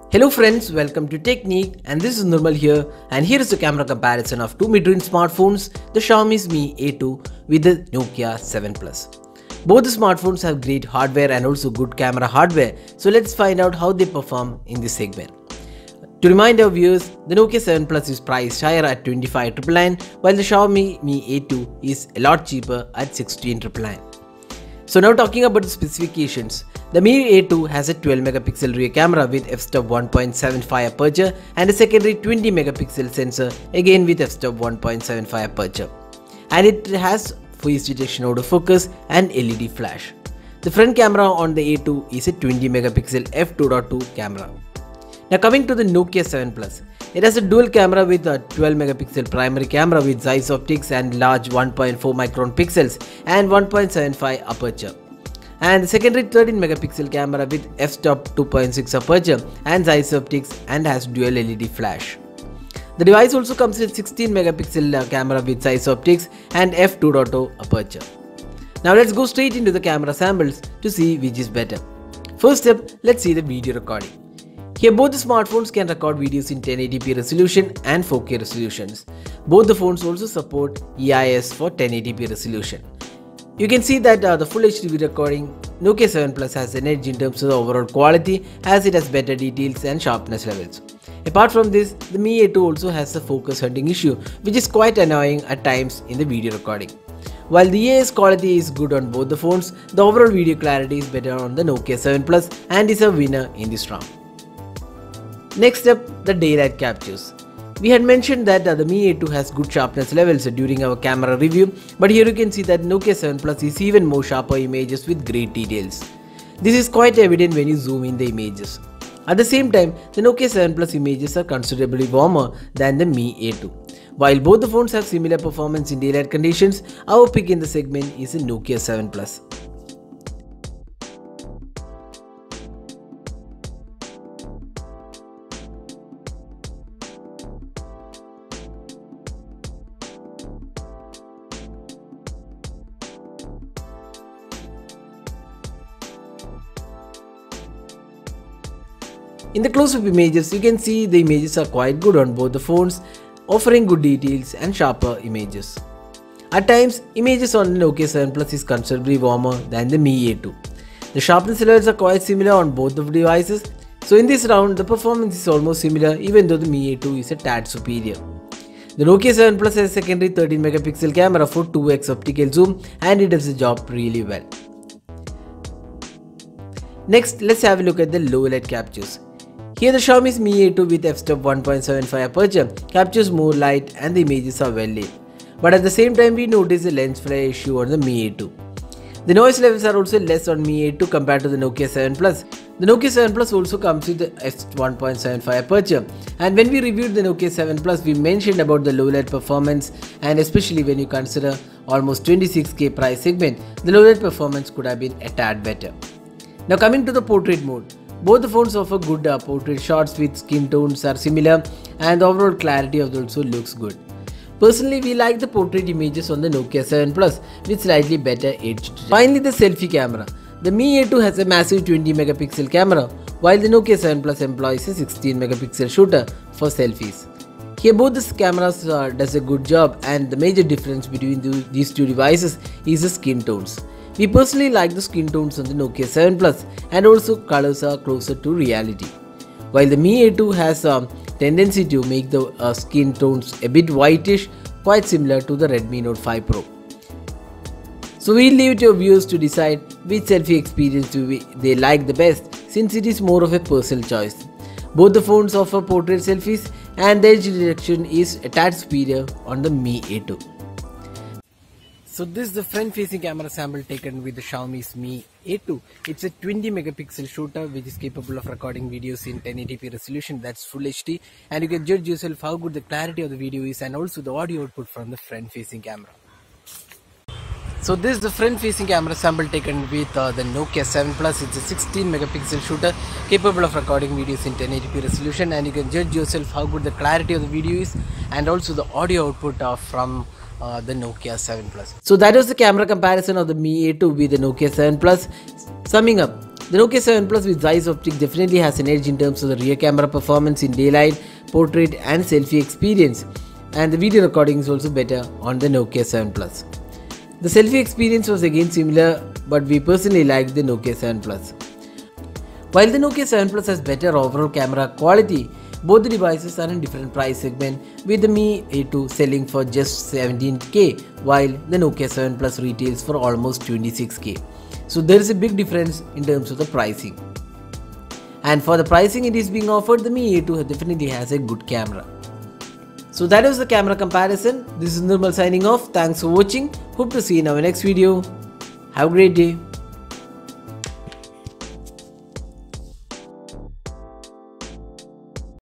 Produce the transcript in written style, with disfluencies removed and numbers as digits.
Hello friends, welcome to Technique, and this is Nirmal here, and here is the camera comparison of two mid-range smartphones, the Xiaomi's Mi A2 with the Nokia 7 Plus. Both the smartphones have great hardware and also good camera hardware, so let's find out how they perform in this segment. To remind our viewers, the Nokia 7 Plus is priced higher at 25,999 while the Xiaomi Mi A2 is a lot cheaper at 16,999. So now talking about the specifications, the Mi A2 has a 12 megapixel rear camera with f-stop 1.75 aperture and a secondary 20 megapixel sensor again with f-stop 1.75 aperture. And it has face detection autofocus and LED flash. The front camera on the A2 is a 20 megapixel f2.2 camera. Now coming to the Nokia 7 Plus, it has a dual camera with a 12 megapixel primary camera with Zeiss optics and large 1.4 micron pixels and 1.75 aperture. And the secondary 13 megapixel camera with f-stop 2.6 aperture and Zeiss optics and has dual LED flash. The device also comes with 16 megapixel camera with Zeiss optics and f2.0 aperture. Now let's go straight into the camera samples to see which is better. First up, let's see the video recording. Here both the smartphones can record videos in 1080p resolution and 4K resolutions. Both the phones also support EIS for 1080p resolution. You can see that the Full HD video recording Nokia 7 Plus has an edge in terms of the overall quality as it has better details and sharpness levels. Apart from this, the Mi A2 also has a focus hunting issue which is quite annoying at times in the video recording. While the EIS quality is good on both the phones, the overall video clarity is better on the Nokia 7 Plus and is a winner in this round. Next up, the daylight captures. We had mentioned that the Mi A2 has good sharpness levels during our camera review, but here you can see that Nokia 7 Plus is even more sharper images with great details. This is quite evident when you zoom in the images. At the same time, the Nokia 7 Plus images are considerably warmer than the Mi A2. While both the phones have similar performance in daylight conditions, our pick in the segment is the Nokia 7 Plus. In the close-up images, you can see the images are quite good on both the phones, offering good details and sharper images. At times, images on the Nokia 7 Plus is considerably warmer than the Mi A2. The sharpness levels are quite similar on both the devices, so in this round, the performance is almost similar even though the Mi A2 is a tad superior. The Nokia 7 Plus has a secondary 13 megapixel camera for 2x optical zoom and it does the job really well. Next, let's have a look at the low light captures. Here the Xiaomi's Mi A2 with f-stop 1.75 aperture captures more light and the images are well lit. But at the same time we notice a lens flare issue on the Mi A2. The noise levels are also less on Mi A2 compared to the Nokia 7 Plus. The Nokia 7 Plus also comes with the f-stop 1.75 aperture, and when we reviewed the Nokia 7 Plus we mentioned about the low light performance, and especially when you consider almost 26k price segment, the low light performance could have been a tad better. Now coming to the portrait mode. Both the phones offer good portrait shots with skin tones are similar and the overall clarity of also looks good. Personally, we like the portrait images on the Nokia 7 Plus with slightly better edge. Finally, the selfie camera. The Mi A2 has a massive 20 megapixel camera while the Nokia 7 Plus employs a 16 megapixel shooter for selfies. Here both the cameras does a good job, and the major difference between these two devices is the skin tones. We personally like the skin tones on the Nokia 7 Plus and also colors are closer to reality. While the Mi A2 has a tendency to make the skin tones a bit whitish, quite similar to the Redmi Note 5 Pro. So we'll leave it to your viewers to decide which selfie experience they like the best, since it is more of a personal choice. Both the phones offer portrait selfies and the edge detection is a tad superior on the Mi A2. So this is the front-facing camera sample taken with the Xiaomi's Mi A2. It's a 20 megapixel shooter which is capable of recording videos in 1080p resolution, that's Full HD, and you can judge yourself how good the clarity of the video is and also the audio output from the front-facing camera. So this is the front-facing camera sample taken with the Nokia 7 Plus. It's a 16 megapixel shooter capable of recording videos in 1080p resolution, and you can judge yourself how good the clarity of the video is and also the audio output from the Nokia 7 Plus. So that was the camera comparison of the Mi A2 with the Nokia 7 Plus. Summing up, The Nokia 7 Plus with Zeiss optic definitely has an edge in terms of the rear camera performance in daylight, portrait and selfie experience, and the video recording is also better on the Nokia 7 Plus. The selfie experience was again similar, but we personally liked the Nokia 7 Plus. While the Nokia 7 Plus has better overall camera quality, both the devices are in different price segment, with the Mi A2 selling for just 17k while the Nokia 7 Plus retails for almost 26k. So there is a big difference in terms of the pricing. And for the pricing it is being offered, the Mi A2 definitely has a good camera. So that was the camera comparison. This is Nirmal signing off. Thanks for watching. Hope to see you in our next video. Have a great day.